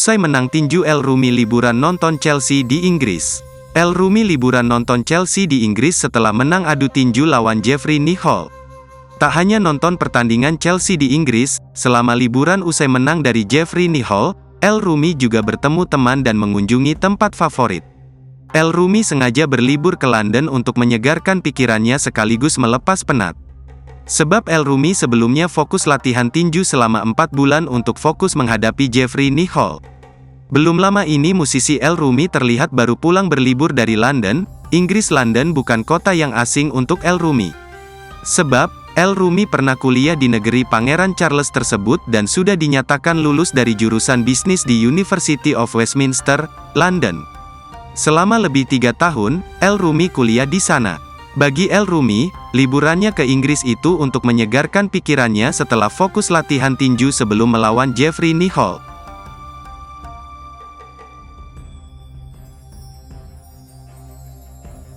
Usai menang tinju, El Rumi liburan nonton Chelsea di Inggris. El Rumi liburan nonton Chelsea di Inggris setelah menang adu tinju lawan Jeffrey Nichol. Tak hanya nonton pertandingan Chelsea di Inggris, selama liburan usai menang dari Jeffrey Nichol, El Rumi juga bertemu teman dan mengunjungi tempat favorit. El Rumi sengaja berlibur ke London untuk menyegarkan pikirannya sekaligus melepas penat. Sebab El Rumi sebelumnya fokus latihan tinju selama 4 bulan untuk fokus menghadapi Jeffrey Nichol. Belum lama ini musisi El Rumi terlihat baru pulang berlibur dari London, Inggris. London bukan kota yang asing untuk El Rumi. Sebab, El Rumi pernah kuliah di negeri Pangeran Charles tersebut dan sudah dinyatakan lulus dari jurusan bisnis di University of Westminster, London. Selama lebih 3 tahun, El Rumi kuliah di sana. Bagi El Rumi, liburannya ke Inggris itu untuk menyegarkan pikirannya setelah fokus latihan tinju sebelum melawan Jeffrey Nichol.